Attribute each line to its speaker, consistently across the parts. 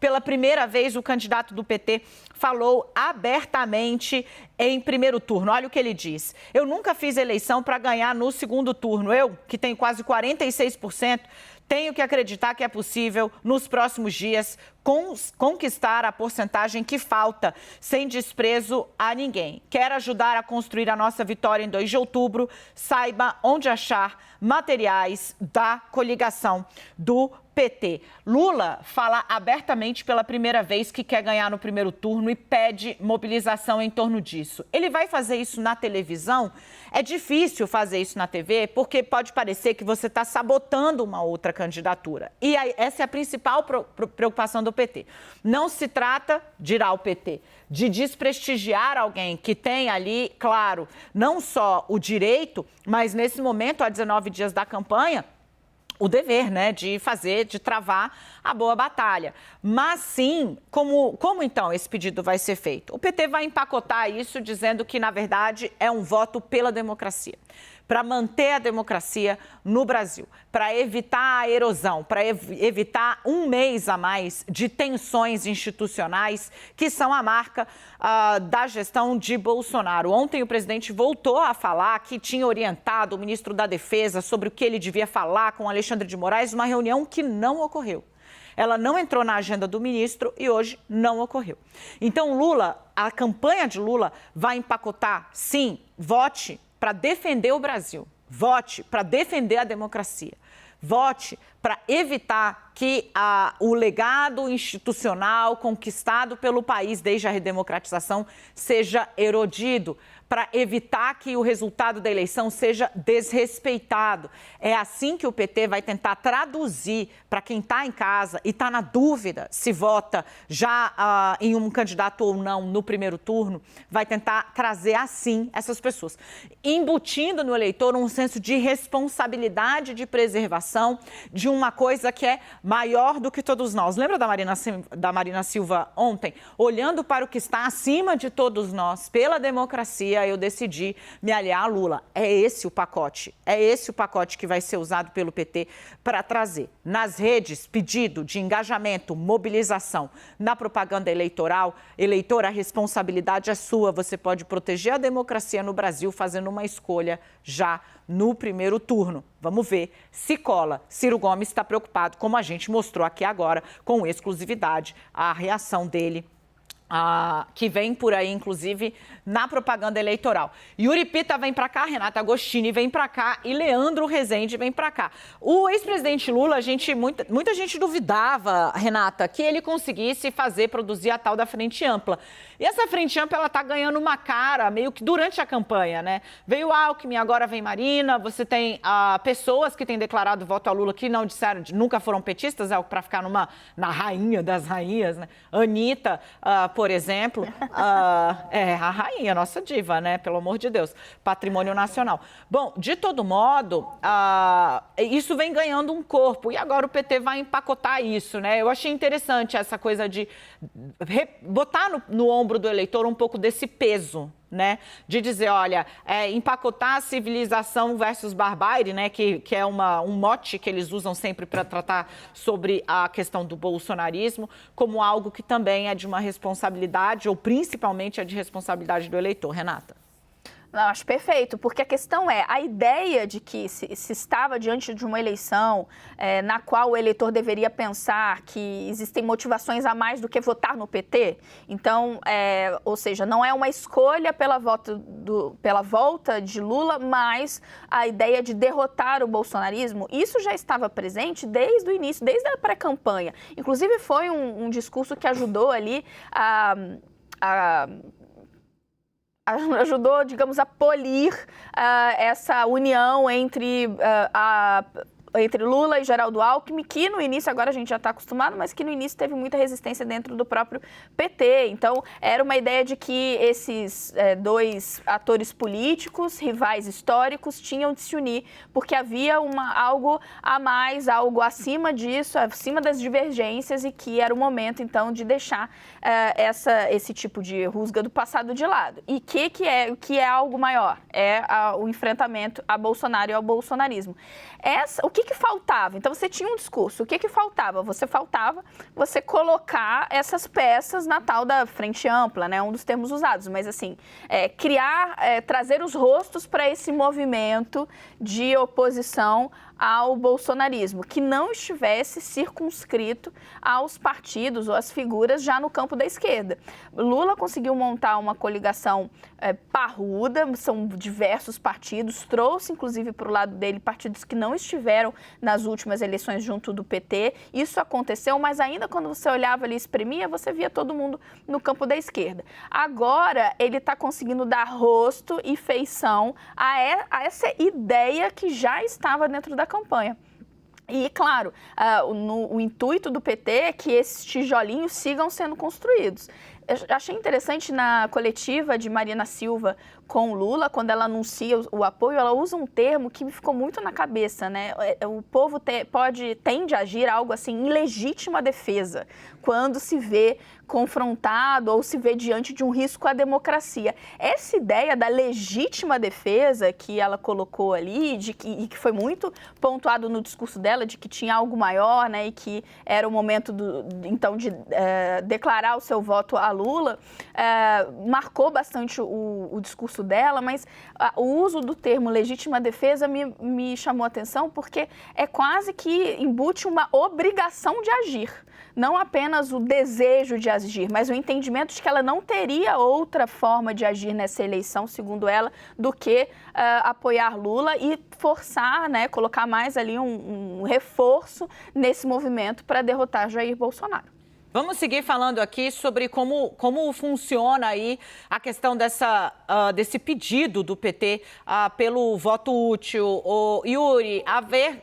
Speaker 1: Pela primeira vez, o candidato do PT falou abertamente em primeiro turno. Olha o que ele diz. Eu nunca fiz eleição para ganhar no segundo turno. Eu, que tenho quase 46%, tenho que acreditar que é possível, nos próximos dias, conquistar a porcentagem que falta, sem desprezo a ninguém. Quer ajudar a construir a nossa vitória em 2 de outubro? Saiba onde achar materiais da coligação do PT. Lula fala abertamente pela primeira vez que quer ganhar no primeiro turno e pede mobilização em torno disso. Ele vai fazer isso na televisão? É difícil fazer isso na TV porque pode parecer que você está sabotando uma outra candidatura. E essa é a principal preocupação do PT. Não se trata, dirá o PT, de desprestigiar alguém que tem ali, claro, não só o direito, mas nesse momento, há 19 dias da campanha, o dever, né, de travar a boa batalha. Mas sim, como então esse pedido vai ser feito? O PT vai empacotar isso dizendo que, na verdade, é um voto pela democracia, para manter a democracia no Brasil, para evitar a erosão, para evitar um mês a mais de tensões institucionais que são a marca da gestão de Bolsonaro. Ontem o presidente voltou a falar que tinha orientado o ministro da Defesa sobre o que ele devia falar com Alexandre de Moraes, uma reunião que não ocorreu. Ela não entrou na agenda do ministro e hoje não ocorreu. Então, a campanha de Lula vai empacotar, sim, vote para defender o Brasil, vote para defender a democracia, vote para evitar que o legado institucional conquistado pelo país desde a redemocratização seja erodido, para evitar que o resultado da eleição seja desrespeitado. É assim que o PT vai tentar traduzir para quem está em casa e está na dúvida se vota já em um candidato ou não no primeiro turno, vai tentar trazer assim essas pessoas, embutindo no eleitor um senso de responsabilidade de preservação de uma coisa que é maior do que todos nós. Lembra da Marina Silva ontem? Olhando para o que está acima de todos nós, pela democracia, eu decidi me aliar a Lula. É esse o pacote que vai ser usado pelo PT para trazer nas redes pedido de engajamento, mobilização, na propaganda eleitoral. Eleitor, a responsabilidade é sua. Você pode proteger a democracia no Brasil fazendo uma escolha já no primeiro turno. Vamos ver se cola. Ciro Gomes está preocupado, como a gente mostrou aqui agora, com exclusividade, a reação dele, que vem por aí, inclusive, na propaganda eleitoral. Yuri Pita vem para cá, Renata Agostini vem para cá e Leandro Rezende vem para cá. O ex-presidente Lula, muita gente duvidava, Renata, que ele conseguisse produzir a tal da Frente Ampla. E essa Frente Ampla, ela está ganhando uma cara meio que durante a campanha, né? Veio Alckmin, agora vem Marina, você tem pessoas que têm declarado voto a Lula que não disseram, nunca foram petistas, para ficar na rainha das rainhas, né? Anitta, por exemplo, a rainha, nossa diva, né? Pelo amor de Deus, patrimônio nacional. Bom, de todo modo, isso vem ganhando um corpo e agora o PT vai empacotar isso, né? Eu achei interessante essa coisa de botar no ombro do eleitor um pouco desse peso, né? De dizer, olha, empacotar a civilização versus barbárie, né? Que é um mote que eles usam sempre para tratar sobre a questão do bolsonarismo, como algo que também é de uma responsabilidade, ou principalmente é de responsabilidade do eleitor. Renata.
Speaker 2: Não, acho perfeito, porque a questão é a ideia de que se estava diante de uma eleição na qual o eleitor deveria pensar que existem motivações a mais do que votar no PT. Então, ou seja, não é uma escolha pela volta de Lula, mas a ideia de derrotar o bolsonarismo. Isso já estava presente desde o início, desde a pré-campanha. Inclusive, foi um discurso que ajudou ali ajudou, digamos, a polir essa união entre Lula e Geraldo Alckmin, que no início, agora a gente já está acostumado, mas que no início teve muita resistência dentro do próprio PT. Então, era uma ideia de que esses dois atores políticos, rivais históricos, tinham de se unir, porque havia algo a mais, algo acima disso, acima das divergências, e que era o momento, então, de deixar esse tipo de rusga do passado de lado. E o que é algo maior? É o enfrentamento a Bolsonaro e ao bolsonarismo. O que que faltava? Então, você tinha um discurso. O que faltava? Você colocar essas peças na tal da frente ampla, né? Um dos termos usados. Mas, assim, trazer os rostos para esse movimento de oposição ao bolsonarismo, que não estivesse circunscrito aos partidos ou às figuras já no campo da esquerda. Lula conseguiu montar uma coligação parruda, são diversos partidos, trouxe inclusive para o lado dele partidos que não estiveram nas últimas eleições junto do PT. Isso aconteceu, mas ainda quando você olhava ali e espremia, você via todo mundo no campo da esquerda. Agora ele está conseguindo dar rosto e feição a essa ideia que já estava dentro da campanha. E, claro, o intuito do PT é que esses tijolinhos sigam sendo construídos. Eu achei interessante na coletiva de Marina Silva com Lula, quando ela anuncia o apoio, ela usa um termo que me ficou muito na cabeça, né? O povo tende a agir algo assim, em legítima defesa, quando se vê confrontado ou se vê diante de um risco à democracia. Essa ideia da legítima defesa que ela colocou ali, e que foi muito pontuado no discurso dela, de que tinha algo maior, né? E que era o momento, de declarar o seu voto a Lula, marcou bastante o discurso dela, mas o uso do termo legítima defesa me chamou a atenção, porque é quase que embute uma obrigação de agir. Não apenas o desejo de agir, mas o entendimento de que ela não teria outra forma de agir nessa eleição, segundo ela, do que apoiar Lula e forçar, né, colocar mais ali um reforço nesse movimento para derrotar Jair Bolsonaro.
Speaker 1: Vamos seguir falando aqui sobre como funciona aí a questão desse pedido do PT pelo voto útil. Yuri,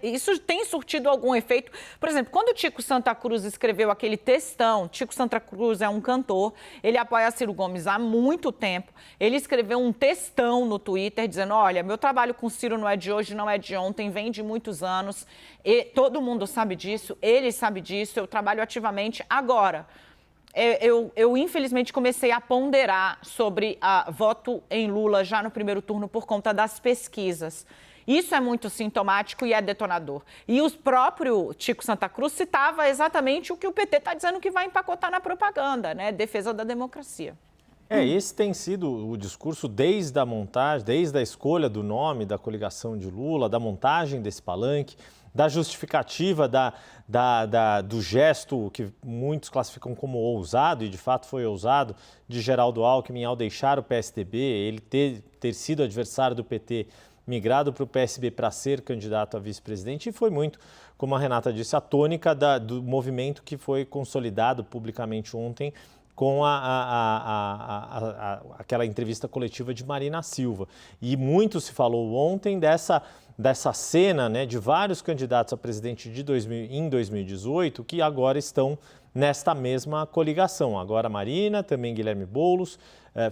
Speaker 1: isso tem surtido algum efeito? Por exemplo, quando o Tico Santa Cruz escreveu aquele textão, Tico Santa Cruz é um cantor, ele apoia Ciro Gomes há muito tempo, ele escreveu um textão no Twitter dizendo, olha, meu trabalho com Ciro não é de hoje, não é de ontem, vem de muitos anos, e todo mundo sabe disso, ele sabe disso, eu trabalho ativamente agora. Eu infelizmente comecei a ponderar sobre voto em Lula já no primeiro turno por conta das pesquisas. Isso é muito sintomático e é detonador. E o próprio Tico Santa Cruz citava exatamente o que o PT está dizendo que vai empacotar na propaganda, né? Defesa da democracia.
Speaker 3: Esse tem sido o discurso desde a montagem, desde a escolha do nome da coligação de Lula, da montagem desse palanque, da justificativa do gesto que muitos classificam como ousado, e de fato foi ousado, de Geraldo Alckmin ao deixar o PSDB, ele ter sido adversário do PT, migrado para o PSB para ser candidato a vice-presidente, e foi muito, como a Renata disse, a tônica do movimento que foi consolidado publicamente ontem com aquela entrevista coletiva de Marina Silva. E muito se falou ontem dessa cena, né, de vários candidatos a presidente em 2018 que agora estão nesta mesma coligação. Agora Marina, também Guilherme Boulos,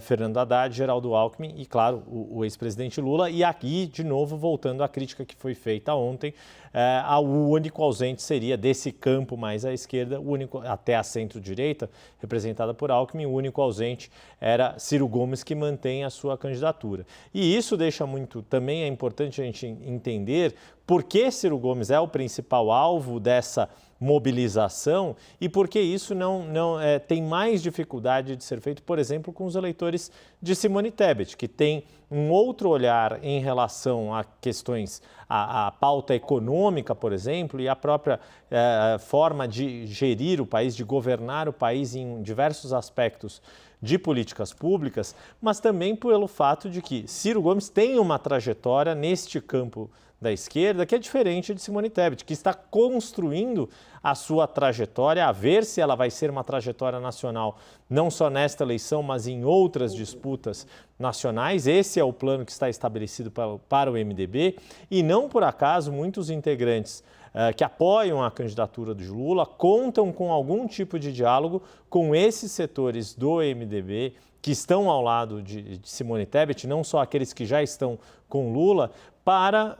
Speaker 3: Fernando Haddad, Geraldo Alckmin e, claro, o ex-presidente Lula. E aqui, de novo, voltando à crítica que foi feita ontem, o único ausente seria desse campo mais à esquerda, o único até a centro-direita, representada por Alckmin, o único ausente era Ciro Gomes, que mantém a sua candidatura. E isso deixa também é importante a gente entender por que Ciro Gomes é o principal alvo dessa mobilização e por que isso não tem mais dificuldade de ser feito, por exemplo, com os eleitores de Simone Tebet, que tem um outro olhar em relação a questões, a pauta econômica, por exemplo, e a própria forma de gerir o país, de governar o país em diversos aspectos de políticas públicas, mas também pelo fato de que Ciro Gomes tem uma trajetória neste campo da esquerda que é diferente de Simone Tebet, que está construindo a sua trajetória, a ver se ela vai ser uma trajetória nacional, não só nesta eleição, mas em outras disputas nacionais. Esse é o plano que está estabelecido para o MDB e não por acaso muitos integrantes que apoiam a candidatura de Lula contam com algum tipo de diálogo com esses setores do MDB que estão ao lado de Simone Tebet, não só aqueles que já estão com Lula, para,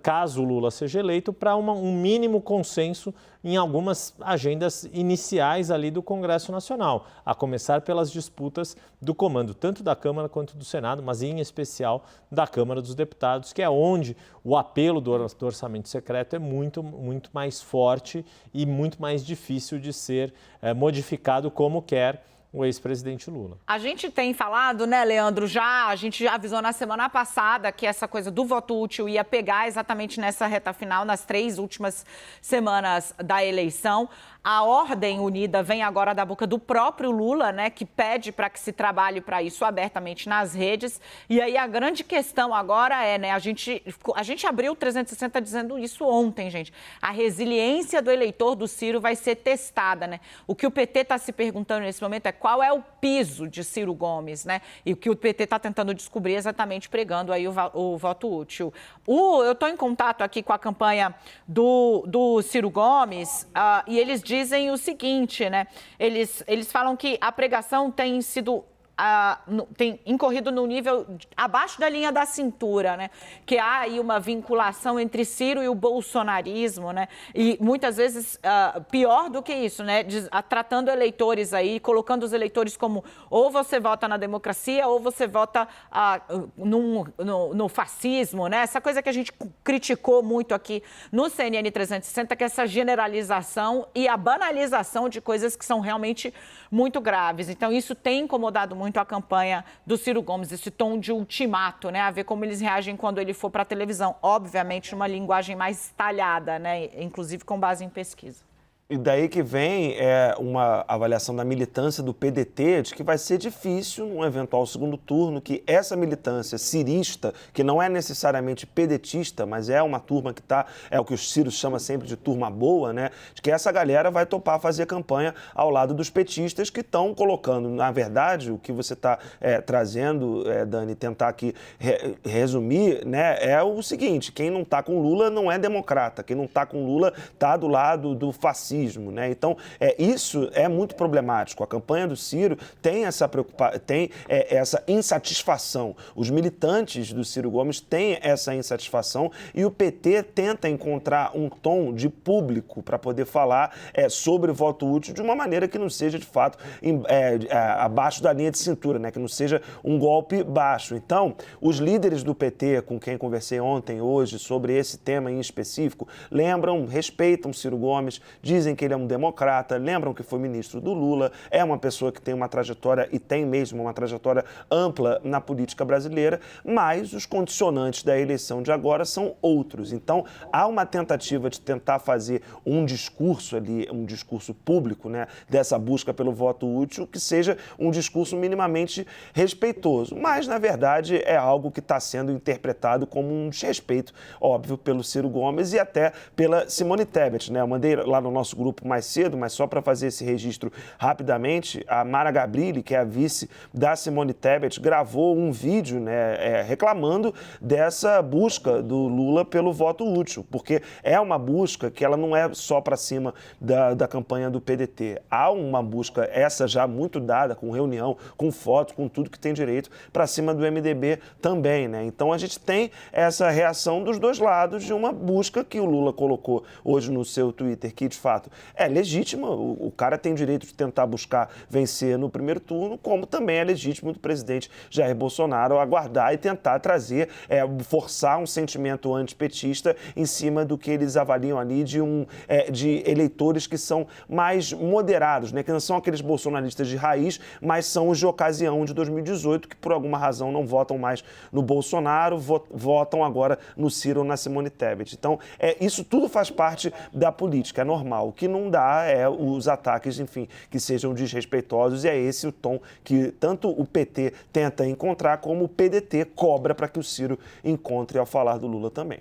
Speaker 3: caso o Lula seja eleito, para um mínimo consenso em algumas agendas iniciais ali do Congresso Nacional, a começar pelas disputas do comando, tanto da Câmara quanto do Senado, mas em especial da Câmara dos Deputados, que é onde o apelo do orçamento secreto é muito, muito mais forte e muito mais difícil de ser modificado como quer o ex-presidente Lula.
Speaker 1: A gente tem falado, né, Leandro, a gente já avisou na semana passada que essa coisa do voto útil ia pegar exatamente nessa reta final, nas 3 últimas semanas da eleição. A Ordem Unida vem agora da boca do próprio Lula, né, que pede para que se trabalhe para isso abertamente nas redes. E aí a grande questão agora é, né, a gente abriu o 360 dizendo isso ontem, gente. A resiliência do eleitor do Ciro vai ser testada, né? O que o PT está se perguntando nesse momento é qual é o piso de Ciro Gomes, né? E o que o PT está tentando descobrir exatamente pregando aí o voto útil. Eu estou em contato aqui com a campanha do Ciro Gomes e eles dizem o seguinte, né? Eles falam que a pregação tem sido tem incorrido no nível abaixo da linha da cintura, né? Que há aí uma vinculação entre Ciro e o bolsonarismo, né? E muitas vezes pior do que isso, né? Tratando eleitores aí, colocando os eleitores como ou você vota na democracia ou você vota no fascismo, né? Essa coisa que a gente criticou muito aqui no CNN 360, que é essa generalização e a banalização de coisas que são realmente muito graves. Então, isso tem incomodado muito a campanha do Ciro Gomes, esse tom de ultimato, né? A ver como eles reagem quando ele for para a televisão. Obviamente, numa linguagem mais talhada, né? Inclusive com base em pesquisa.
Speaker 4: E daí que vem uma avaliação da militância do PDT de que vai ser difícil, num eventual segundo turno, que essa militância cirista, que não é necessariamente pedetista, mas é uma turma que é o que o Ciro chama sempre de turma boa, né? De que essa galera vai topar fazer campanha ao lado dos petistas que estão colocando, na verdade, o que você está trazendo, Dani, tentar aqui resumir, né? É o seguinte, quem não está com Lula não é democrata, quem não está com Lula está do lado do fascismo. Né? Então, isso é muito problemático. A campanha do Ciro tem essa essa insatisfação. Os militantes do Ciro Gomes têm essa insatisfação e o PT tenta encontrar um tom de público para poder falar sobre o voto útil de uma maneira que não seja, de fato, abaixo da linha de cintura, né? Que não seja um golpe baixo. Então, os líderes do PT, com quem conversei ontem, hoje, sobre esse tema em específico, respeitam Ciro Gomes, dizem que ele é um democrata, lembram que foi ministro do Lula, é uma pessoa que tem uma trajetória, e tem mesmo uma trajetória ampla na política brasileira, mas os condicionantes da eleição de agora são outros. Então, há uma tentativa de tentar fazer um discurso ali, um discurso público, né, dessa busca pelo voto útil, que seja um discurso minimamente respeitoso. Mas, na verdade, é algo que está sendo interpretado como um desrespeito, óbvio, pelo Ciro Gomes e até pela Simone Tebet, né? Eu mandei lá no nosso grupo mais cedo, mas só para fazer esse registro rapidamente, a Mara Gabrilli, que é a vice da Simone Tebet, gravou um vídeo, né, reclamando dessa busca do Lula pelo voto útil, porque é uma busca que ela não é só para cima da campanha do PDT. Há uma busca, essa já muito dada, com reunião, com fotos, com tudo que tem direito, para cima do MDB também, né? Então a gente tem essa reação dos dois lados de uma busca que o Lula colocou hoje no seu Twitter, que de fato é legítima, o cara tem o direito de tentar buscar vencer no primeiro turno, como também é legítimo do presidente Jair Bolsonaro aguardar e tentar trazer, forçar um sentimento antipetista em cima do que eles avaliam ali de eleitores que são mais moderados, né? Que não são aqueles bolsonaristas de raiz, mas são os de ocasião de 2018, que por alguma razão não votam mais no Bolsonaro, votam agora no Ciro ou na Simone Tebet. Então, isso tudo faz parte da política, é normal. O que não dá é os ataques, enfim, que sejam desrespeitosos, e é esse o tom que tanto o PT tenta encontrar, como o PDT cobra para que o Ciro encontre ao falar do Lula também.